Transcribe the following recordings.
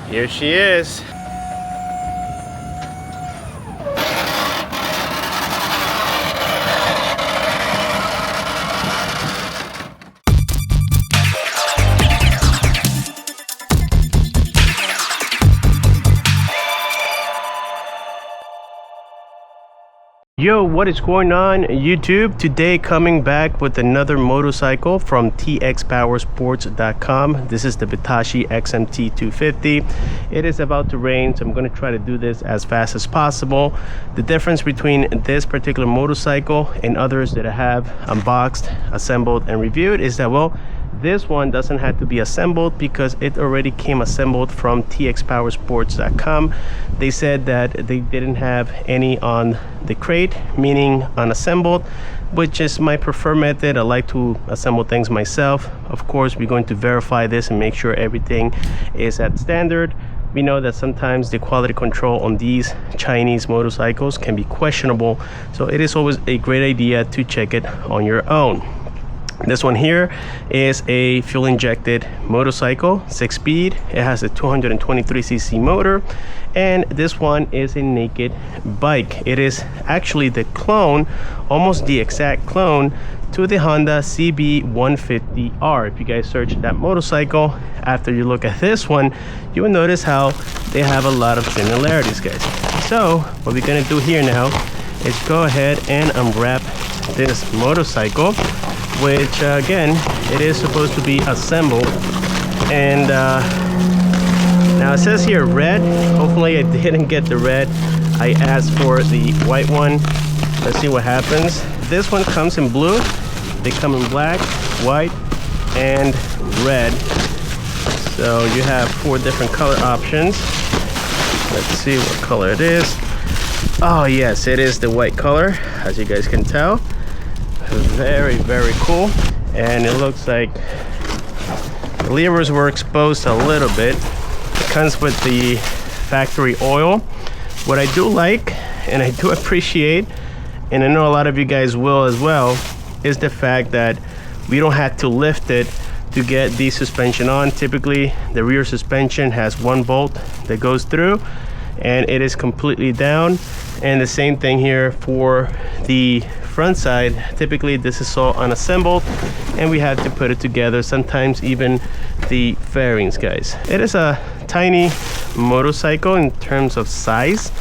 Here she is. Yo, what is going on YouTube? Today coming back with another motorcycle from txpowersports.com. This is the Vitacci XMT 250. It is about to rain, so I'm going to try to do this as fast as possible. The difference between this particular motorcycle and others that I have unboxed, assembled, and reviewed is that, well, this one doesn't have to be assembled because it already came assembled from txpowersports.com. They said that they didn't have any on the crate, meaning unassembled, which is my preferred method. I like to assemble things myself. Of course, we're going to verify this and make sure everything is at standard. We know that sometimes the quality control on these Chinese motorcycles can be questionable, so it is always a great idea to check it on your own. This one here is a fuel injected motorcycle, 6-speed. It has a 223cc motor, and this one is a naked bike. It is actually the clone, almost the exact clone to the Honda CB150R. If you guys search that motorcycle, after you look at this one, you will notice how they have a lot of similarities, guys. So what we're gonna do here now is go ahead and unwrap this motorcycle, which again, it is supposed to be assembled. And now it says here red. Hopefully I didn't get the red. I asked for the white one. Let's see what happens. This one comes in blue. They come in black, white, and red. So you have 4 different color options. Let's see what color it is. Oh yes, it is the white color, as you guys can tell. Very, very cool. And it looks like the levers were exposed a little bit. It comes with the factory oil. What I do like, and I do appreciate, and I know a lot of you guys will as well, is the fact that we don't have to lift it to get the suspension on. Typically the rear suspension has 1 bolt that goes through and it is completely down, and the same thing here for the front side. Typically this is all unassembled and we have to put it together, sometimes even the fairings, guys. It is a tiny motorcycle in terms of size.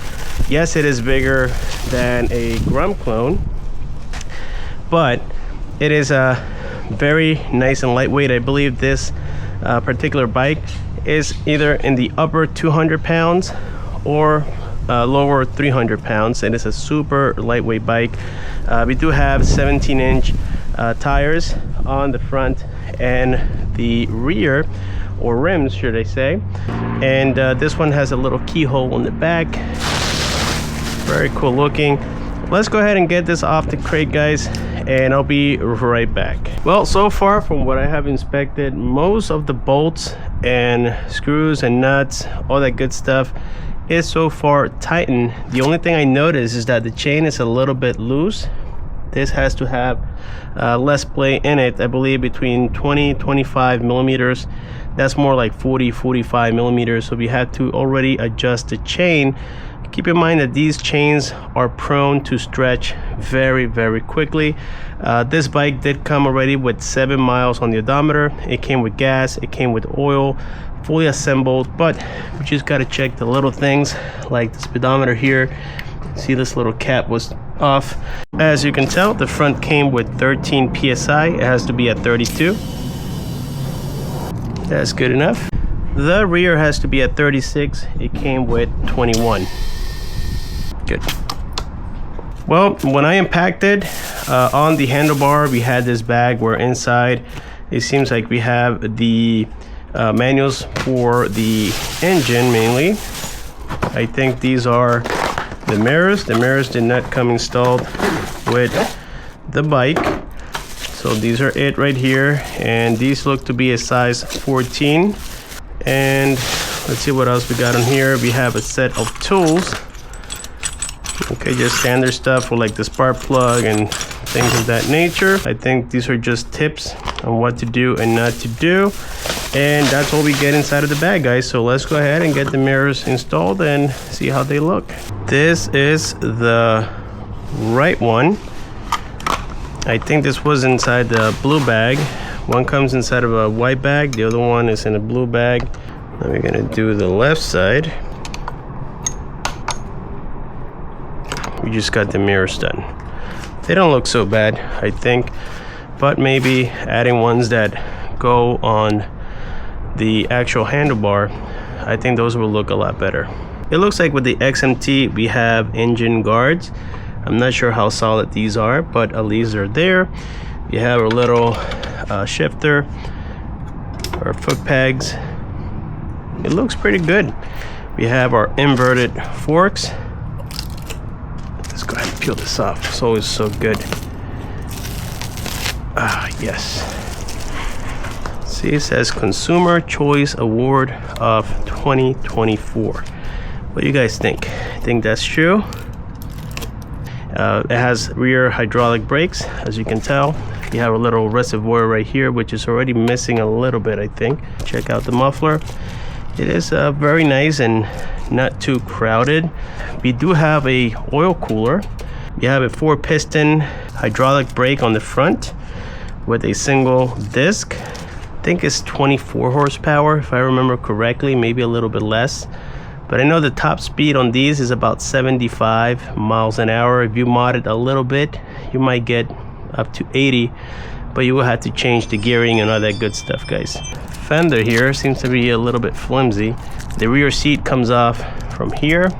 Yes, it is bigger than a Grum clone, but it is a very nice and lightweight. I believe this particular bike is either in the upper 200 pounds or lower 300 pounds. It is a super lightweight bike. We do have 17-inch tires on the front and the rear, or rims should I say, and this one has a little keyhole on the back. Very cool looking. Let's go ahead and get this off the crate, guys, and I'll be right back. Well, so far from what I have inspected, most of the bolts and screws and nuts, all that good stuff, is so far tightened. The only thing I noticed is that the chain is a little bit loose. This has to have less play in it. I believe between 20-25 millimeters. That's more like 40-45 millimeters. So we had to already adjust the chain. Keep in mind that these chains are prone to stretch very, very quickly. This bike did come already with 7 miles on the odometer. It came with gas, it came with oil, fully assembled, but we just got to check the little things like the speedometer here. See, this little cap was off. As you can tell, the front came with 13 psi. It has to be at 32. That's good enough. The rear has to be at 36. It came with 21. Good. Well, when I unpacked it, on the handlebar we had this bag where inside it seems like we have the manuals for the engine mainly. I think these are the mirrors. The mirrors did not come installed with the bike, so these are it right here, and these look to be a size 14. And let's see what else we got on here. We have a set of tools. Okay, just standard stuff for like the spark plug and things of that nature. I think these are just tips on what to do and not to do. And that's what we get inside of the bag, guys. So let's go ahead and get the mirrors installed and see how they look. This is the right one. I think this was inside the blue bag. One comes inside of a white bag, the other one is in a blue bag. Now we're gonna do the left side. We just got the mirrors done. They don't look so bad, I think, but maybe adding ones that go on the actual handlebar, I think those will look a lot better. It looks like with the XMT we have engine guards. I'm not sure how solid these are, but at least they're there. You have a little shifter or foot pegs. It looks pretty good. We have our inverted forks. Let's go ahead and peel this off. It's always so good. Ah, yes. See, it says Consumer Choice Award of 2024. What do you guys think? Think that's true? It has rear hydraulic brakes, as you can tell. You have a little reservoir right here, which is already missing a little bit, I think. Check out the muffler. It is very nice and not too crowded. We do have a oil cooler. We have a 4-piston hydraulic brake on the front with a single disc. I think it's 24 horsepower if I remember correctly, maybe a little bit less. But I know the top speed on these is about 75 miles an hour. If you mod it a little bit, you might get up to 80, but you will have to change the gearing and all that good stuff, guys. Fender here seems to be a little bit flimsy. The rear seat comes off from here.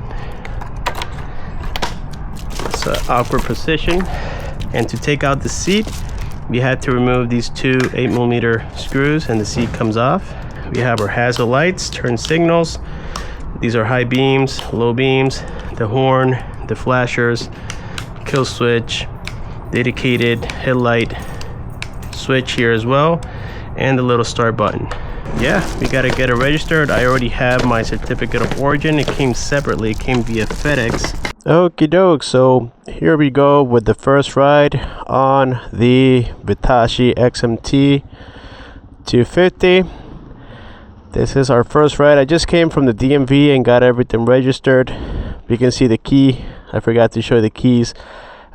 It's an awkward position. And to take out the seat, we had to remove these two 8mm screws and the seat comes off. We have our hazard lights, turn signals. These are high beams, low beams, the horn, the flashers, kill switch, dedicated headlight switch here as well, and the little start button. Yeah, we gotta get it registered. I already have my certificate of origin. It came separately, it came via FedEx. Okie doke, so here we go with the first ride on the Vitacci XMT 250. This is our first ride. I just came from the DMV and got everything registered. You can see the key. I forgot to show the keys.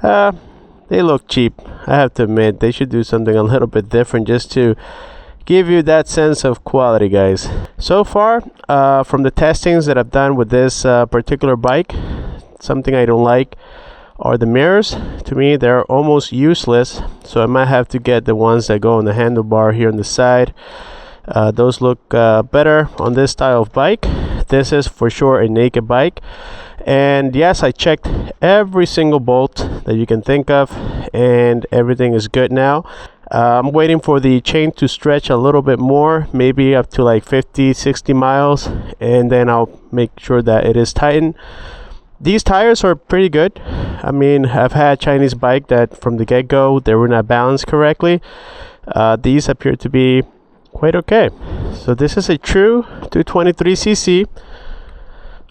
They look cheap. I have to admit, they should do something a little bit different just to give you that sense of quality, guys. So far, from the testings that I've done with this particular bike, something I don't like are the mirrors. To me, they're almost useless. So I might have to get the ones that go on the handlebar here on the side. Those look better on this style of bike. This is for sure a naked bike, and yes, I checked every single bolt that you can think of and everything is good now. I'm waiting for the chain to stretch a little bit more, maybe up to like 50-60 miles, and then I'll make sure that it is tightened. These tires are pretty good. I mean, I've had Chinese bike that from the get-go they were not balanced correctly. These appear to be quite okay. So this is a true 223cc.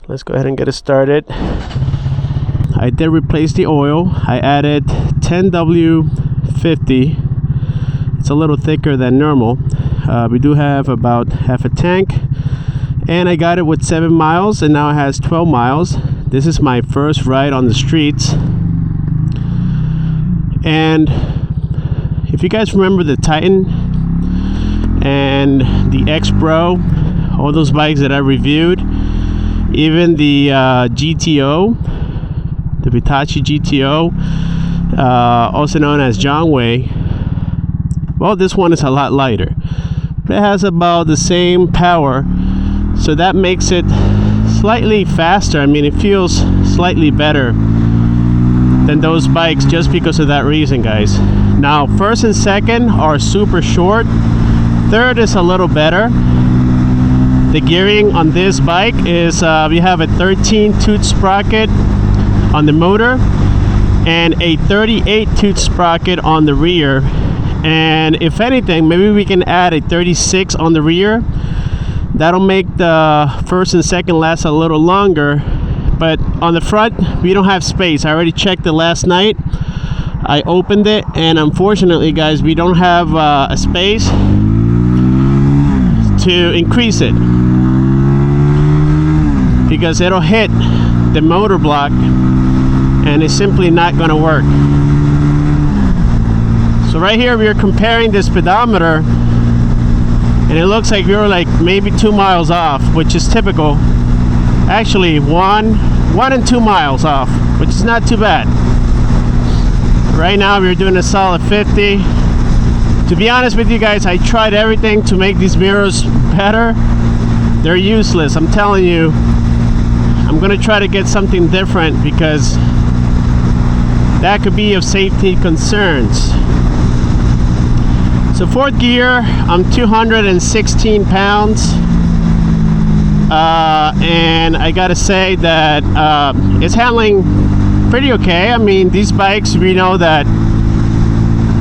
Let's go ahead and get it started. I did replace the oil. I added 10W50. It's a little thicker than normal. We do have about half a tank, and I got it with 7 miles, and now it has 12 miles. This is my first ride on the streets. And if you guys remember the Titan and the X Pro, all those bikes that I reviewed, even the GTO, the Vitacci GTO, also known as Jongwei, well, this one is a lot lighter, but it has about the same power, so that makes it slightly faster. I mean, it feels slightly better than those bikes just because of that reason, guys. Now, first and second are super short. Third is a little better. The gearing on this bike is we have a 13 tooth sprocket on the motor and a 38 tooth sprocket on the rear, and if anything, maybe we can add a 36 on the rear. That'll make the first and second last a little longer, but on the front we don't have space. I already checked it last night. I opened it, and unfortunately, guys, we don't have a space to increase it, because it'll hit the motor block and it's simply not going to work. So right here we're comparing the speedometer, and it looks like we were like maybe 2 miles off, which is typical. Actually 1 and 2 miles off, which is not too bad. Right now we're doing a solid 50. To be honest with you guys, I tried everything to make these mirrors better. They're useless, I'm telling you. I'm gonna try to get something different, because that could be of safety concerns. So fourth gear, I'm 216 pounds. And I gotta say that it's handling pretty okay. I mean, these bikes, we know that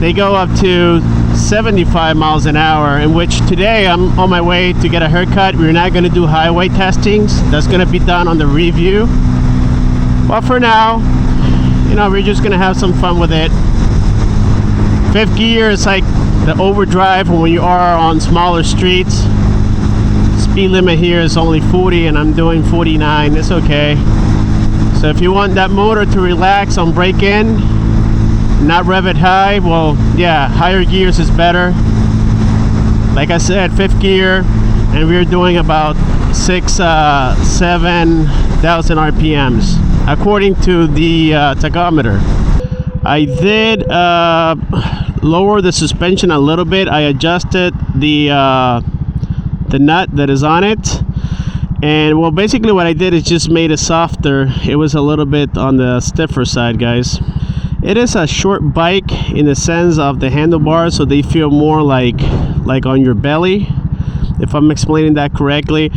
they go up to 75 miles an hour, in which today I'm on my way to get a haircut. We're not going to do highway testings. That's going to be done on the review. But for now, you know, we're just going to have some fun with it. Fifth gear is like the overdrive when you are on smaller streets. Speed limit here is only 40 and I'm doing 49. It's okay. So if you want that motor to relax on break-in, not rev it high, well, yeah, higher gears is better. Like I said, fifth gear, and we're doing about 7,000 RPMs according to the tachometer. I did lower the suspension a little bit. I adjusted the nut that is on it, and well, basically what I did is just made it softer. It was a little bit on the stiffer side, guys. It is a short bike in the sense of the handlebars, so they feel more like on your belly, if I'm explaining that correctly.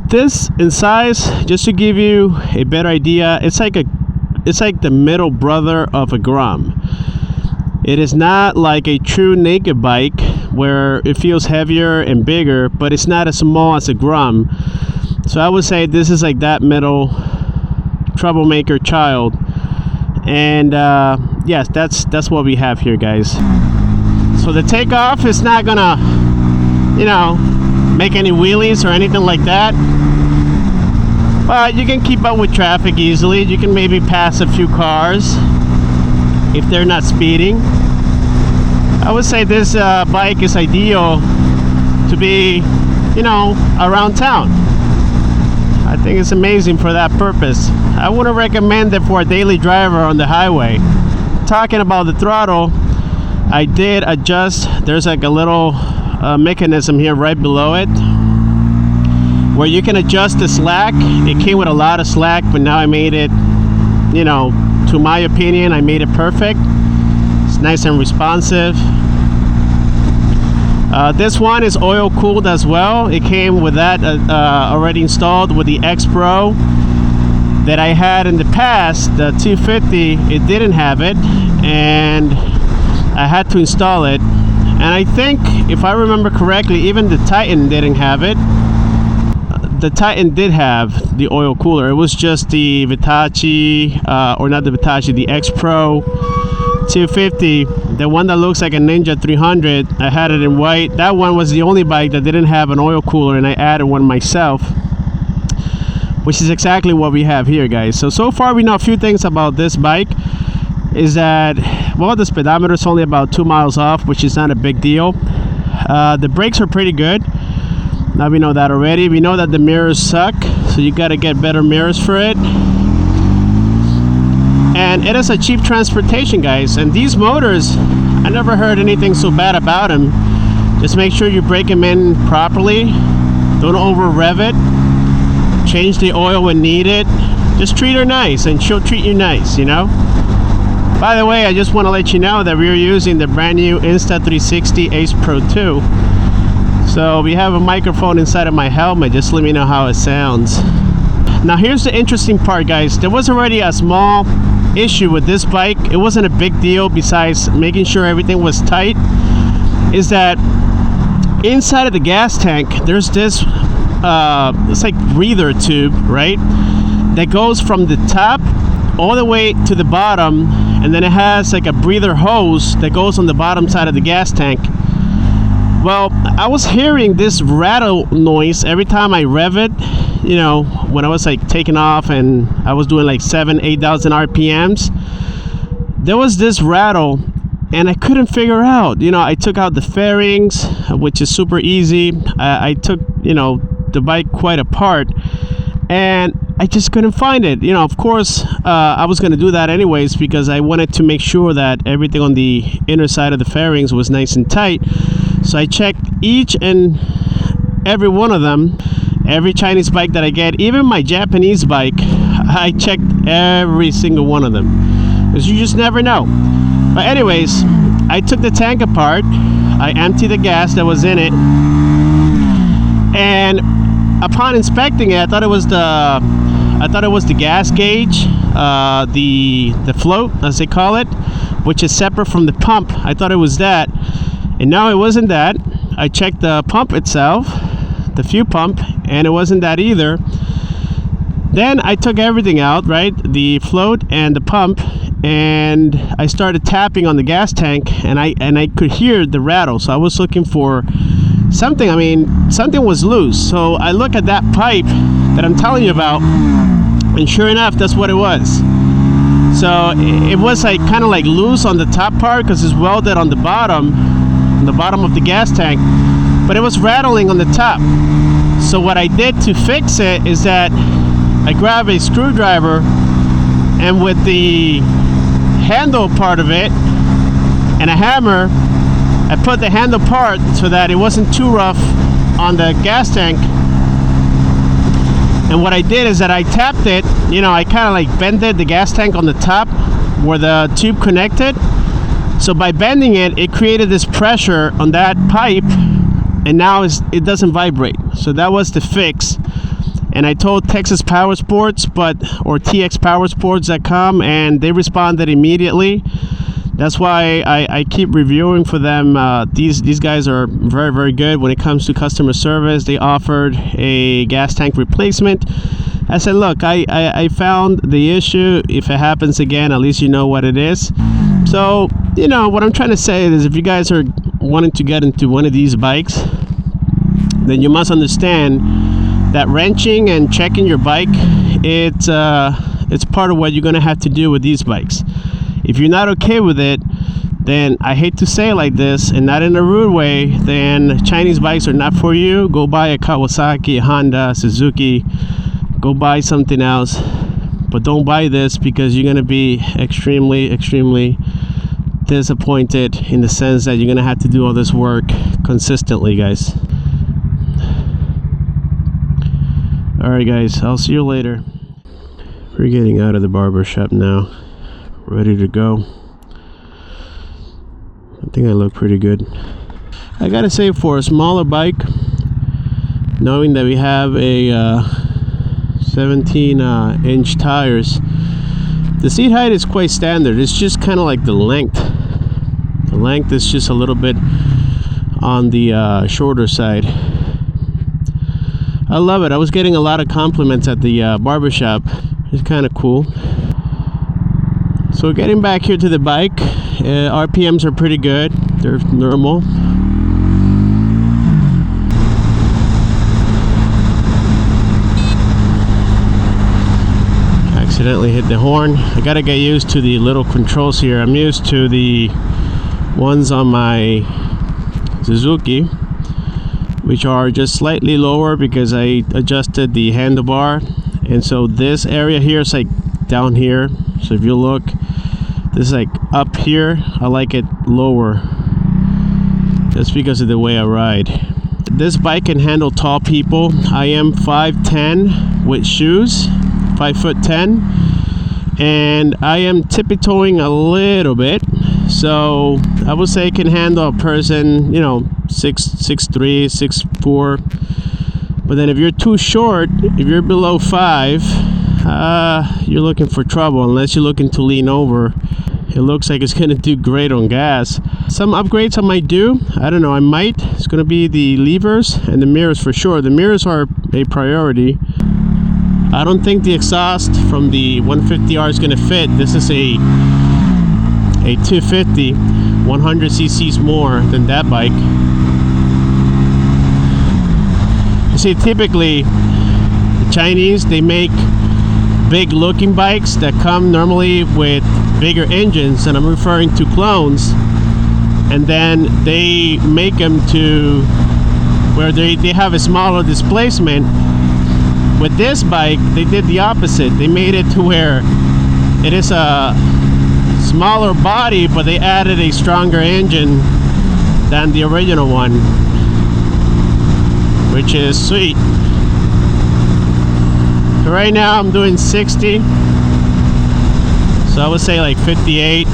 This in size, just to give you a better idea, it's like the middle brother of a Grom. It is not like a true naked bike where it feels heavier and bigger, but it's not as small as a Grom. So I would say this is like that middle troublemaker child. And yes, that's what we have here, guys. So the takeoff is not gonna, you know, make any wheelies or anything like that, but you can keep up with traffic easily. You can maybe pass a few cars if they're not speeding. I would say this bike is ideal to be, you know, around town. I think it's amazing for that purpose. I wouldn't recommend it for a daily driver on the highway. Talking about the throttle, I did adjust. There's like a little mechanism here right below it where you can adjust the slack. It came with a lot of slack, but now I made it, you know, to my opinion, I made it perfect. It's nice and responsive. This one is oil cooled as well. It came with that already installed with the X Pro that I had in the past. The 250, it didn't have it, and I had to install it. And I think, if I remember correctly, even the Titan didn't have it. The Titan did have the oil cooler. It was just the Vitacci, or not the Vitacci, the X Pro 250, the one that looks like a Ninja 300. I had it in white. That one was the only bike that didn't have an oil cooler, and I added one myself, which is exactly what we have here, guys. So far we know a few things about this bike. Is that, well, the speedometer is only about 2 miles off, which is not a big deal. The brakes are pretty good. Now we know that already. We know that the mirrors suck, so you got to get better mirrors for it. And it is a cheap transportation, guys. And these motors, I never heard anything so bad about them. Just make sure you break them in properly. Don't over rev it. Change the oil when needed. Just treat her nice, and she'll treat you nice, you know. By the way, I just want to let you know that we're using the brand new Insta360 Ace Pro 2. So we have a microphone inside of my helmet. Just let me know how it sounds. Now here's the interesting part, guys. There was already a small issue with this bike. It wasn't a big deal, besides making sure everything was tight. Is that inside of the gas tank, there's this it's like breather tube, right, that goes from the top all the way to the bottom, and then it has like a breather hose that goes on the bottom side of the gas tank. Well, I was hearing this rattle noise every time I rev it, you know, when I was like taking off and I was doing like 8,000 RPMs. There was this rattle and I couldn't figure out, you know, I took out the fairings, which is super easy. I took, you know, the bike quite apart and I just couldn't find it. You know, of course, I was going to do that anyways because I wanted to make sure that everything on the inner side of the fairings was nice and tight. So I checked each and every one of them. Every Chinese bike that I get, even my Japanese bike, I checked every single one of them because you just never know. But anyways, I took the tank apart, I emptied the gas that was in it, and upon inspecting it, I thought it was the gas gauge, the float as they call it, which is separate from the pump. I thought it was that, and no, it wasn't that. I checked the pump itself, the fuel pump, and it wasn't that either. Then I took everything out, right, the float and the pump, and I started tapping on the gas tank, and I could hear the rattle. So I was looking for something. I mean, something was loose. So I look at that pipe that I'm telling you about, and sure enough, that's what it was. So it was like kind of like loose on the top part because it's welded on the bottom of the gas tank, but it was rattling on the top. So what I did to fix it is that I grabbed a screwdriver, and with the handle part of it and a hammer, I put the handle part so that it wasn't too rough on the gas tank. And what I did is that I tapped it, you know, I kind of like bended the gas tank on the top where the tube connected. So by bending it, it created this pressure on that pipe, and now it doesn't vibrate. So that was the fix. And I told Texas Power Sports, or txpowersports.com, and they responded immediately. That's why I keep reviewing for them. These guys are very, very good when it comes to customer service. They offered a gas tank replacement. I said, look, I found the issue. If it happens again, at least you know what it is. So, you know, what I'm trying to say is if you guys are wanting to get into one of these bikes, then you must understand that wrenching and checking your bike, it's part of what you're going to have to do with these bikes. If you're not okay with it, then I hate to say it like this, and not in a rude way, then Chinese bikes are not for you. Go buy a Kawasaki, a Honda, Suzuki. Go buy something else. But don't buy this because you're going to be extremely, extremely disappointed in the sense that you're going to have to do all this work consistently, guys. Alright guys, I'll see you later. We're getting out of the barber shop now. Ready to go. I think I look pretty good. I gotta say, for a smaller bike, knowing that we have a 17 inch tires, the seat height is quite standard. It's just kind of like the length. The length is just a little bit on the shorter side. I love it. I was getting a lot of compliments at the barbershop. It's kind of cool. So getting back here to the bike, RPMs are pretty good. They're normal. Accidentally hit the horn. I gotta get used to the little controls here. I'm used to the ones on my Suzuki, which are just slightly lower because I adjusted the handlebar, and so this area here is like down here. So if you look, this is like up here. I like it lower just because of the way I ride. This bike can handle tall people. I am 5'10" with shoes, 5'10", and I am tippy-toeing a little bit. So I would say it can handle a person, you know, 6'3", 6'4". But then if you're too short, if you're below 5, you're looking for trouble unless you're looking to lean over. It looks like it's gonna do great on gas. Some upgrades I might do, I don't know, I might. It's gonna be the levers and the mirrors for sure. The mirrors are a priority. I don't think the exhaust from the 150R is gonna fit. This is a 250, 100 cc's more than that bike. See, typically the Chinese, they make big looking bikes that come normally with bigger engines, and I'm referring to clones, and then they make them to where they have a smaller displacement. With this bike, they did the opposite. They made it to where it is a smaller body, but they added a stronger engine than the original one, which is sweet. So right now I'm doing 60, so I would say like 58.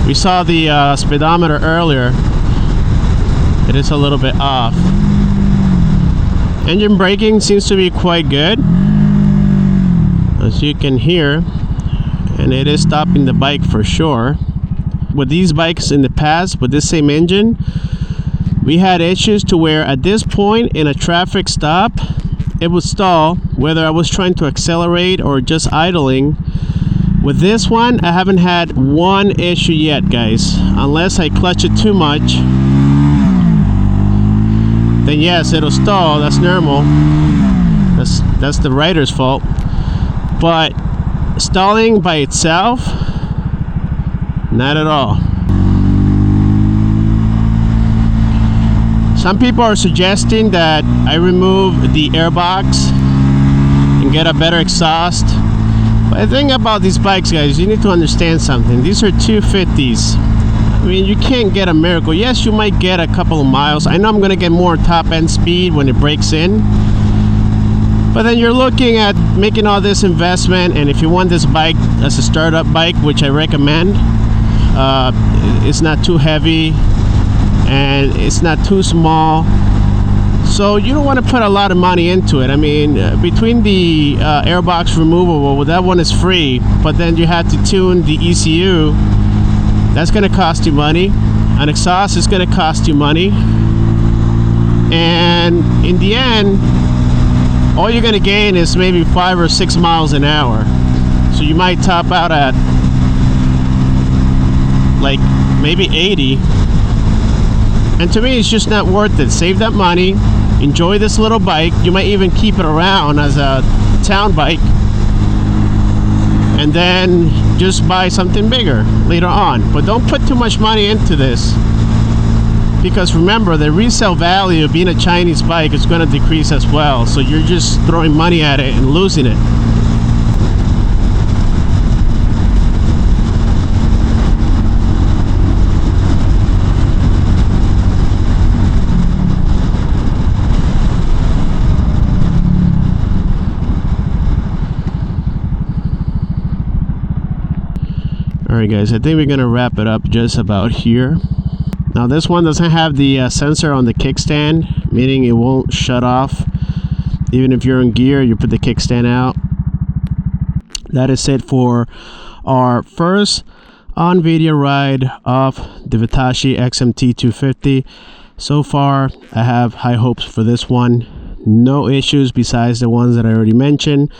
We saw the speedometer earlier. It is a little bit off. Engine braking seems to be quite good, as you can hear, and it is stopping the bike for sure. With these bikes in the past, with this same engine, we had issues to where at this point in a traffic stop, it would stall, whether I was trying to accelerate or just idling. With this one, I haven't had one issue yet, guys. Unless I clutch it too much, then yes, it'll stall. That's normal. That's the rider's fault. But stalling by itself, not at all. Some people are suggesting that I remove the airbox and get a better exhaust. But the thing about these bikes, guys, you need to understand something. These are 250s. I mean, you can't get a miracle. Yes, you might get a couple of miles. I know I'm gonna get more top end speed when it breaks in, but then you're looking at making all this investment, and if you want this bike as a startup bike, which I recommend, it's not too heavy and it's not too small, so you don't want to put a lot of money into it. I mean, between the airbox removable, well, that one is free, but then you have to tune the ECU. That's going to cost you money. An exhaust is going to cost you money, and in the end, all you're going to gain is maybe 5 or 6 miles an hour. So you might top out at like maybe 80, and to me it's just not worth it. Save that money, enjoy this little bike. You might even keep it around as a town bike, and then just buy something bigger later on. But don't put too much money into this, because remember, the resale value of being a Chinese bike is going to decrease as well, so you're just throwing money at it and losing it. Alright guys, I think we're gonna wrap it up just about here. Now this one doesn't have the sensor on the kickstand, meaning it won't shut off. Even if you're in gear, you put the kickstand out. That is it for our first on-video ride of the Vitacci XMT 250. So far, I have high hopes for this one. No issues besides the ones that I already mentioned.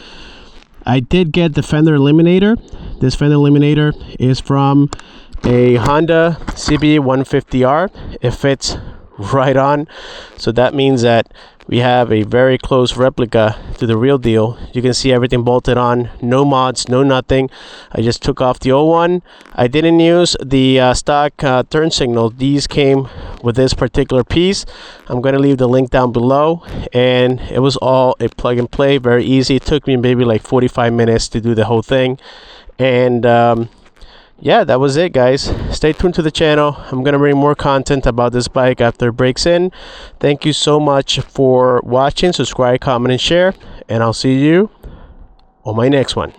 I did get the fender eliminator. This fender eliminator is from a Honda CB150R. It fits right on, so that means that we have a very close replica to the real deal. You can see everything bolted on, no mods, no nothing. I just took off the old one. I didn't use the stock turn signal. These came with this particular piece. I'm going to leave the link down below, and it was all a plug and play, very easy. It took me maybe like 45 minutes to do the whole thing, and yeah, that was it, guys. Stay tuned to the channel. I'm gonna bring more content about this bike after it breaks in. Thank you so much for watching. Subscribe, comment, and share, and I'll see you on my next one.